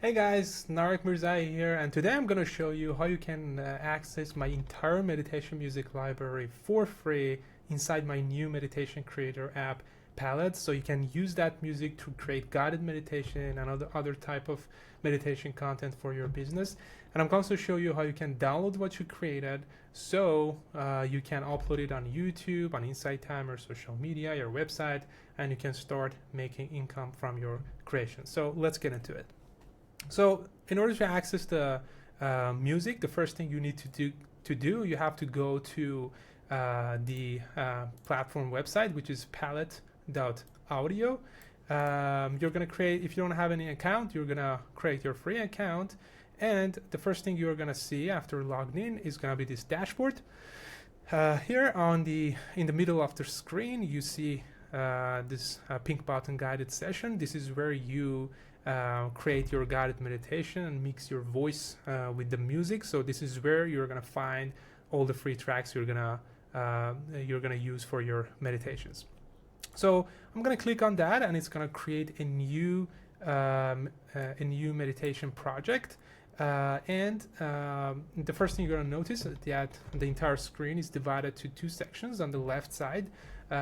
Hey guys, Narek Mirzai here, and today I'm going to show you how you can access my entire meditation music library for free inside my new meditation creator app, Palette. So you can use that music to create guided meditation and other type of meditation content for your business. And I'm going to show you how you can download what you created so you can upload it on YouTube, on Insight Timer, social media, your website, and you can start making income from your creation. So let's get into it. So in order to access the music, the first thing you need to do, you have to go to the platform website, which is palette.audio. You're gonna create, if you don't have any account, you're gonna create your free account, and the first thing you're gonna see after logged in is gonna be this dashboard. Here in the middle of the screen, you see this pink button guided session. This is where you create your guided meditation and mix your voice with the music. So this is where you're gonna find all the free tracks you're gonna use for your meditations. So I'm gonna click on that, and it's gonna create a new meditation project. The first thing you're gonna notice is that the entire screen is divided to two sections. On the left side,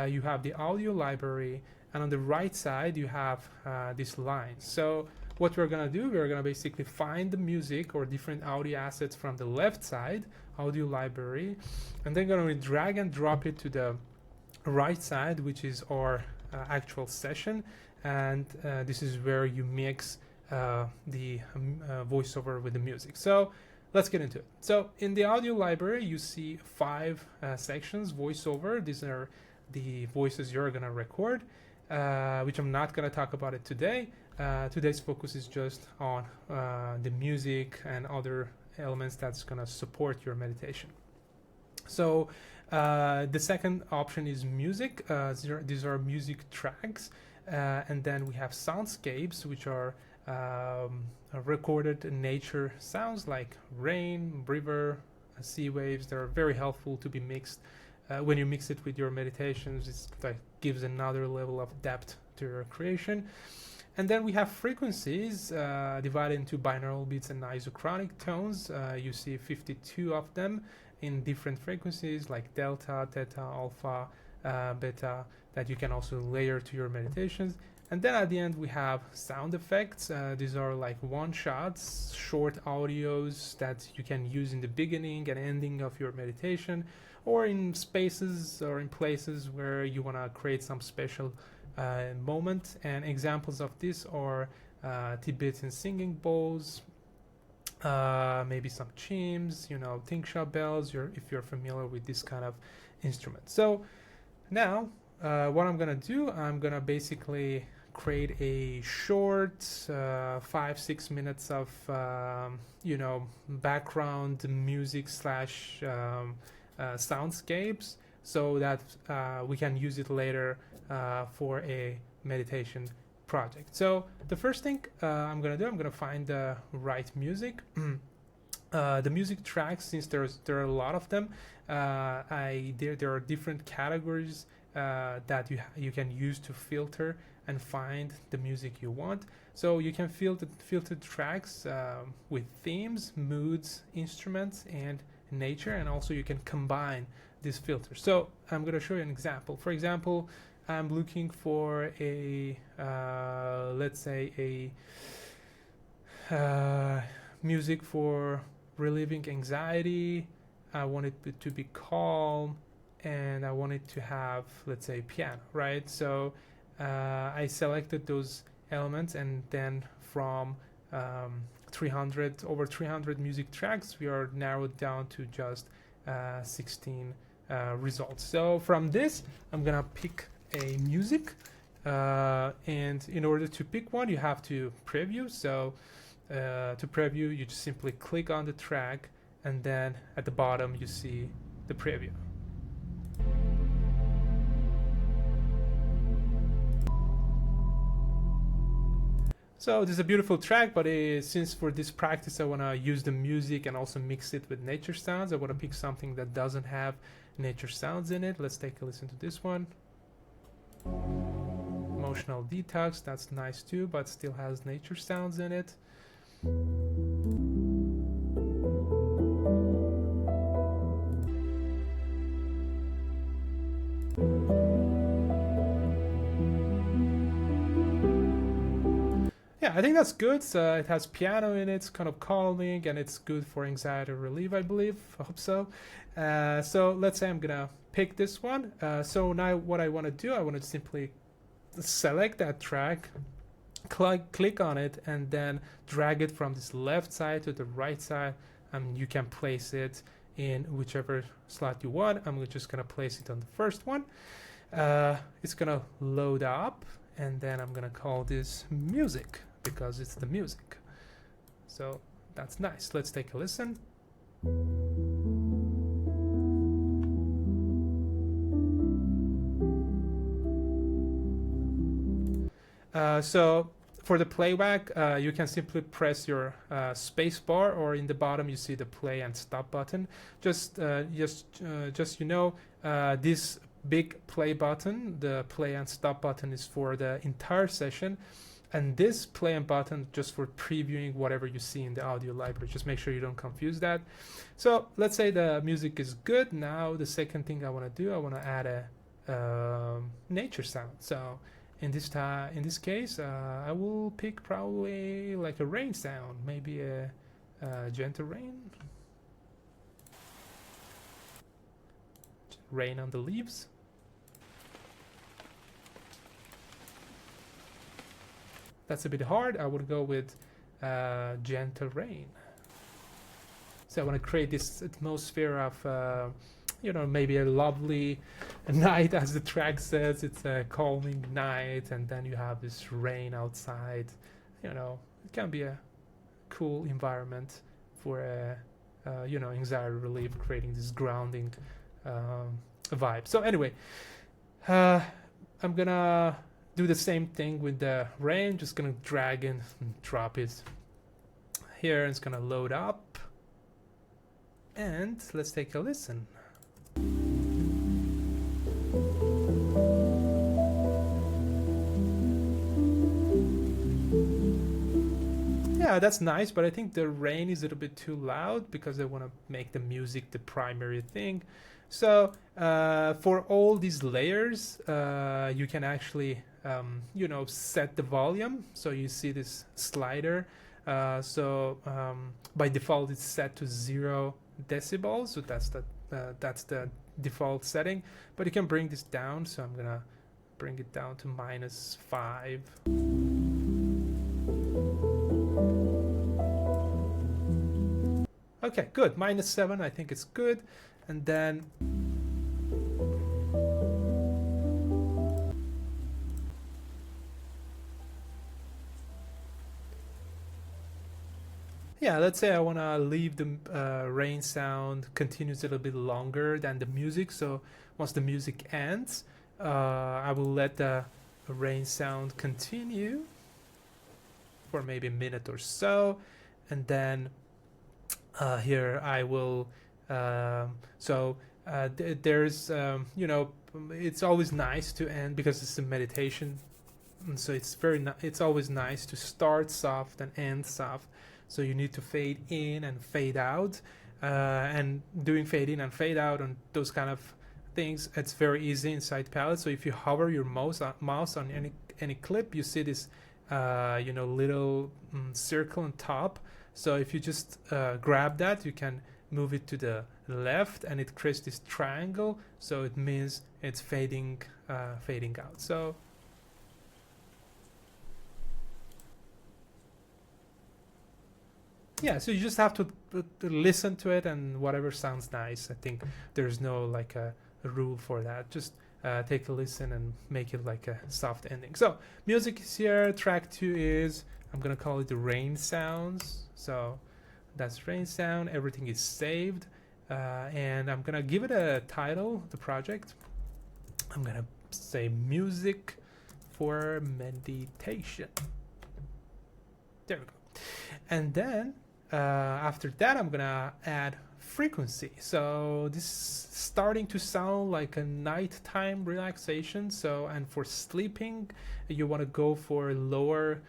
you have the audio library, and on the right side you have this line. So what we're gonna do, we're gonna basically find the music or different audio assets from the left side audio library, and then gonna drag and drop it to the right side, which is our actual session, and this is where you mix the voiceover with the music. So let's get into it. So in the audio library you see 5 sections. Voiceover, these are the voices you're gonna record, which I'm not going to talk about it today. Today's focus is just on the music and other elements that's going to support your meditation. So the second option is music. These are music tracks, and then we have soundscapes, which are recorded nature sounds like rain, river, sea waves. They're very helpful to be mixed. When you mix it with your meditations, it gives another level of depth to your creation. And then we have frequencies divided into binaural beats and isochronic tones. You see 52 of them in different frequencies like delta, theta, alpha, beta, that you can also layer to your meditations. And then at the end we have sound effects. These are like one-shots, short audios that you can use in the beginning and ending of your meditation, or in spaces or in places where you want to create some special moment. And examples of this are Tibetan singing bowls, maybe some chimes, tingsha bells, if you're familiar with this kind of instrument. So now what I'm gonna do, I'm gonna basically create a short 5-6 minutes of background music slash soundscapes, so that we can use it later for a meditation project. So the first thing I'm gonna do, I'm gonna find the right music. The music tracks, since there are a lot of them, there are different categories that you can use to filter and find the music you want. So you can filter tracks with themes, moods, instruments, and nature, and also you can combine these filters. So I'm going to show you an example. For example, I'm looking for a let's say a music for relieving anxiety. I want it to be calm, and I want it to have, let's say, piano, right? So I selected those elements, and then from over 300 music tracks, we are narrowed down to just 16 results. So from this, I'm gonna pick a music, and in order to pick one, you have to preview. So to preview, you just simply click on the track, and then at the bottom you see the preview. So this is a beautiful track, but since for this practice I want to use the music and also mix it with nature sounds, I want to pick something that doesn't have nature sounds in it. Let's take a listen to this one. Emotional Detox, that's nice too, but still has nature sounds in it. Yeah, I think that's good. So it has piano in it, it's kind of calming, and it's good for anxiety relief, I believe. I hope so. So let's say I'm gonna pick this one. So now what I want to do, I want to simply select that track, click on it, and then drag it from this left side to the right side. And you can place it in whichever slot you want. I'm just gonna place it on the first one. It's gonna load up, and then I'm gonna call this music because it's the music. So that's nice. Let's take a listen. So for the playback, you can simply press your space bar, or in the bottom you see the play and stop button. Just you know, this big play button, the play and stop button, is for the entire session, and this play and button just for previewing whatever you see in the audio library. Just make sure you don't confuse that. So let's say the music is good. Now the second thing I want to do, I want to add a nature sound. So in this case, I will pick probably like a rain sound, maybe a gentle rain on the leaves. That's a bit hard. I would go with gentle rain. So I want to create this atmosphere of you know, maybe a lovely night, as the track says. It's a calming night, and then you have this rain outside. You know, it can be a cool environment for a you know, anxiety relief, creating this grounding vibe. So anyway, I'm gonna do the same thing with the rain. Just gonna drag in and drop it here. It's gonna load up, and let's take a listen. Yeah, that's nice, but I think the rain is a little bit too loud because I want to make the music the primary thing. So for all these layers, you can actually you know, set the volume. So you see this slider. By default it's set to 0 decibels, so that's the default setting, but you can bring this down. So I'm gonna bring it down to -5. Okay, good. -7, I think it's good. And then yeah, let's say I want to leave the rain sound continues a little bit longer than the music. So once the music ends, I will let the rain sound continue for maybe a minute or so, and then here I will there's you know, it's always nice to end, because it's a meditation, and so it's always nice to start soft and end soft. So you need to fade in and fade out, and doing fade in and fade out on those kind of things, it's very easy inside Palette. So if you hover your mouse on any clip, you see this you know, little circle on top. So if you just grab that, you can move it to the left, and it creates this triangle. So it means it's fading out. So yeah, so you just have to listen to it, and whatever sounds nice. I think there's no like a rule for that. Just take a listen and make it like a soft ending. So music is here. Track 2 is, I'm gonna call it the rain sounds. So that's rain sound. Everything is saved, and I'm gonna give it a title, the project. I'm gonna say music for meditation. There we go. And then after that, I'm gonna add frequency. So this is starting to sound like a nighttime relaxation. So, and for sleeping, you want to go for lower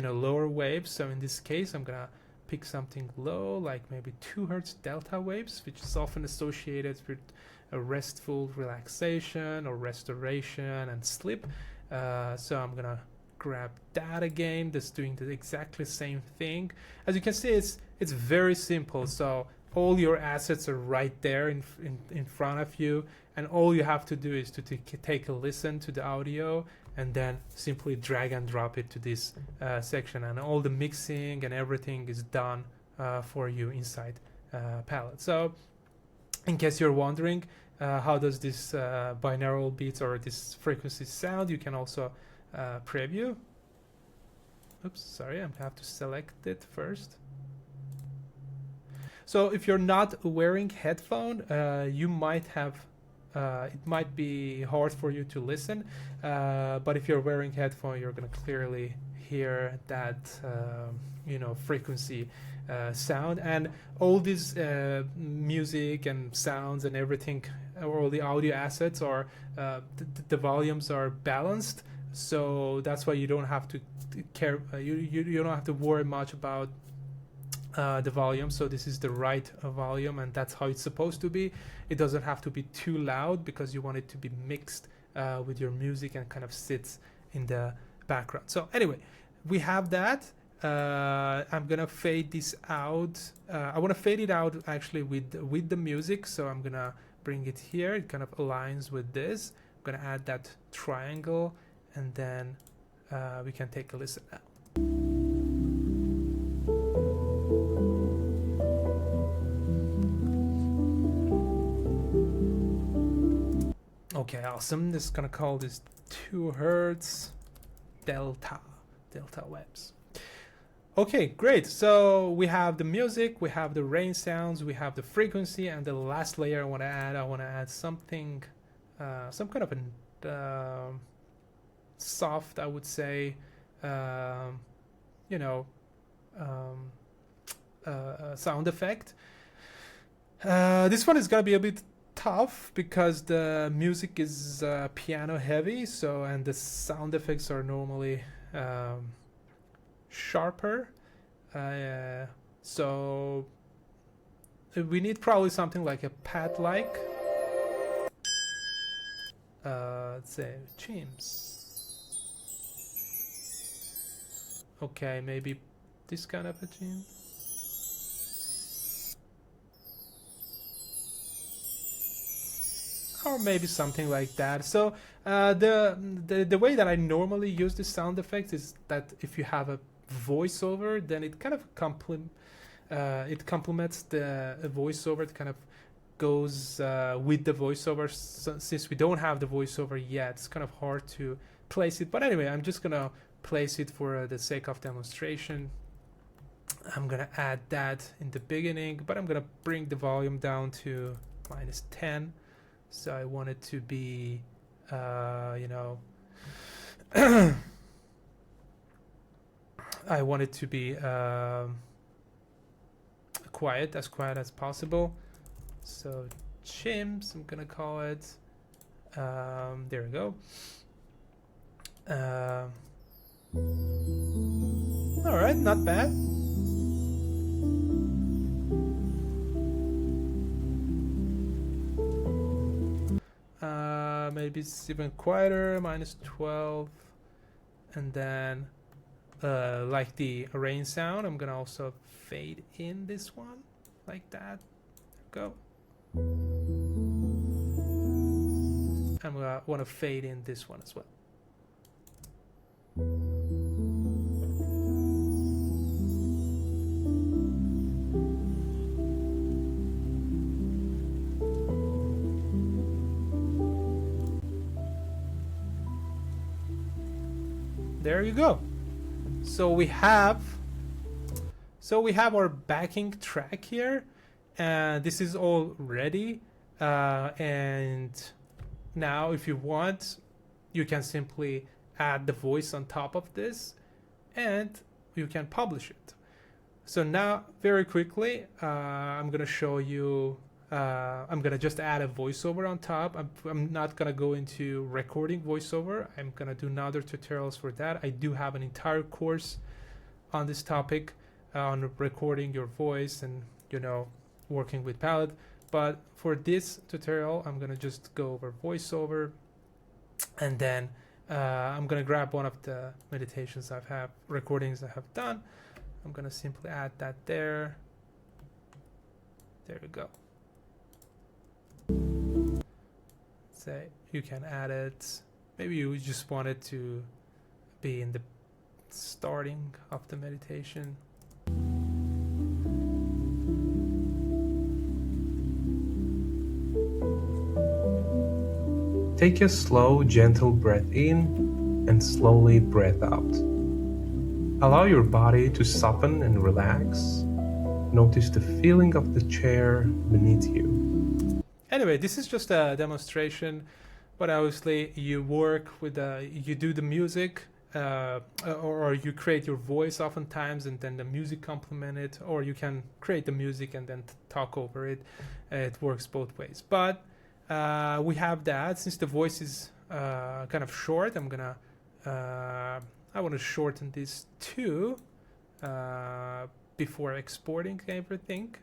lower waves. So in this case, I'm gonna pick something low, like maybe 2 hertz delta waves, which is often associated with a restful relaxation or restoration and sleep. So I'm gonna grab that again. That's doing the exactly same thing. As you can see, it's very simple. So all your assets are right there in front of you, and all you have to do is to take a listen to the audio and then simply drag and drop it to this section, and all the mixing and everything is done for you inside Palette. So in case you're wondering how does this binaural beats or this frequency sound, you can also preview. Oops, sorry, I have to select it first. So if you're not wearing headphone, you might have it might be hard for you to listen, but if you're wearing headphone, you're gonna clearly hear that frequency sound, and all this music and sounds and everything, or all the audio assets are the volumes are balanced. So that's why you don't have to care. You don't have to worry much about the volume. So this is the right volume, and that's how it's supposed to be. It doesn't have to be too loud because you want it to be mixed with your music and kind of sits in the background. So anyway, we have that. I'm gonna fade this out. I want to fade it out actually with the music. So I'm gonna bring it here. It kind of aligns with this. I'm gonna add that triangle, and then we can take a listen now. Okay, awesome. This is gonna call this 2 hertz delta waves. Okay, great. So we have the music, we have the rain sounds, we have the frequency, and the last layer I want to add something, some kind of a soft, I would say, sound effect. This one is gonna be a bit tough because the music is piano heavy, so, and the sound effects are normally sharper, so we need probably something like a pad, like let's say chimes. Okay, maybe this kind of a chime. Or maybe something like that. So the way that I normally use the sound effects is that if you have a voiceover, then it kind of complements the voiceover. It kind of goes with the voiceover. So, since we don't have the voiceover yet, it's kind of hard to place it. But anyway, I'm just gonna place it for the sake of demonstration. I'm gonna add that in the beginning, but I'm gonna bring the volume down to -10. So I want it to be, I want it to be quiet as possible. So chimes, I'm gonna call it. There we go. All right, not bad. Maybe it's even quieter, -12, and then like the rain sound, I'm gonna also fade in this one like that. Go. I'm gonna want to fade in this one as well. There you go. So we have our backing track here, and this is all ready. And now, if you want, you can simply add the voice on top of this, and you can publish it. So now, very quickly, I'm gonna show you. I'm gonna just add a voiceover on top. I'm not gonna go into recording voiceover. I'm gonna do another tutorials for that. I do have an entire course on this topic, on recording your voice and, you know, working with palette. But for this tutorial, I'm gonna just go over voiceover, and then I'm gonna grab one of the meditations recordings I have done. I'm gonna simply add that there. There we go. Say you can add it. Maybe you just want it to be in the starting of the meditation. Take a slow, gentle breath in and slowly breath out. Allow your body to soften and relax. Notice the feeling of the chair beneath you. Anyway, this is just a demonstration, but obviously you work with you do the music, or you create your voice oftentimes, and then the music complement it, or you can create the music and then talk over it. It works both ways. But we have that. Since the voice is kind of short, I want to shorten this too before exporting everything.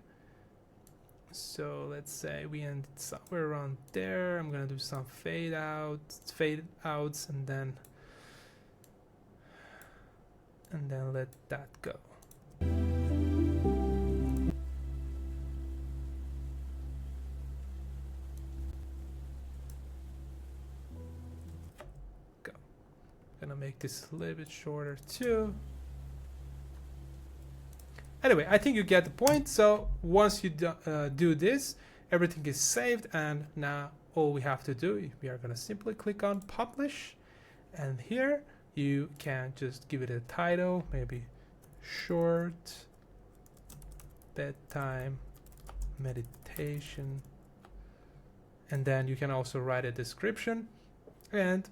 So let's say we end somewhere around there. I'm gonna do some fade outs, and then let that go. Gonna make this a little bit shorter too. Anyway, I think you get the point. So once you do this, everything is saved, and now all we have to do, we are gonna simply click on publish, and here you can just give it a title, maybe short bedtime meditation, and then you can also write a description, and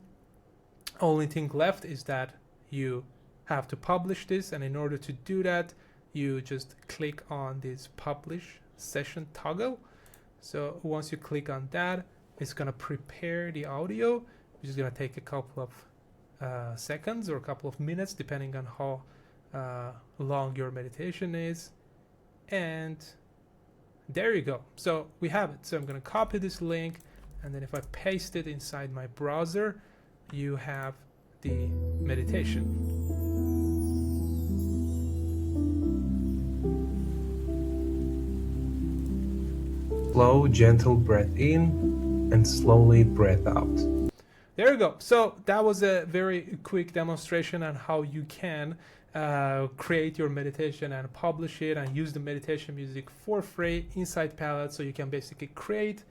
only thing left is that you have to publish this, and in order to do that, you just click on this publish session toggle. So once you click on that, it's gonna prepare the audio, which is gonna take a couple of seconds or a couple of minutes, depending on how long your meditation is. And there you go. So we have it. So I'm gonna copy this link, and then if I paste it inside my browser, you have the meditation. Slow, gentle breath in and slowly breath out. There you go. So that was a very quick demonstration on how you can create your meditation and publish it and use the meditation music for free inside Palette. So you can basically create,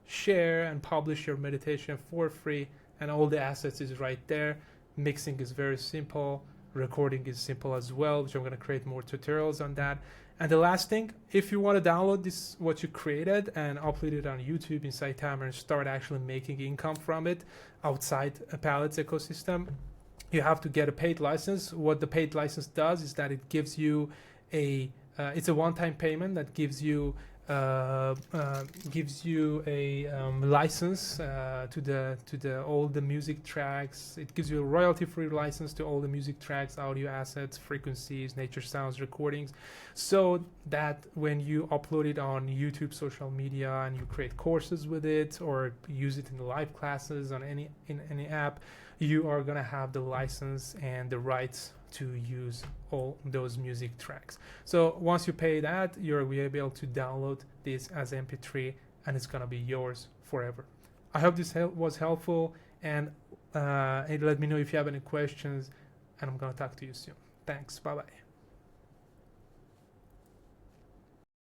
share, and publish your meditation for free, and all the assets is right there. Mixing is very simple. Recording is simple as well, which I'm going to create more tutorials on that. And the last thing, if you want to download this, what you created, and upload it on YouTube inside Timer and start actually making income from it outside a Palette's ecosystem, you have to get a paid license. What the paid license does is that it gives you it's a one-time payment that gives you a license to all the music tracks. It gives you a royalty-free license to all the music tracks, audio assets, frequencies, nature sounds, recordings, so that when you upload it on YouTube, social media, and you create courses with it or use it in the live classes on any app, you are gonna have the license and the rights to use all those music tracks. So once you pay that, you'll be able to download this as MP3, and it's gonna be yours forever. I hope this was helpful, and let me know if you have any questions, and I'm gonna talk to you soon. Thanks. Bye bye.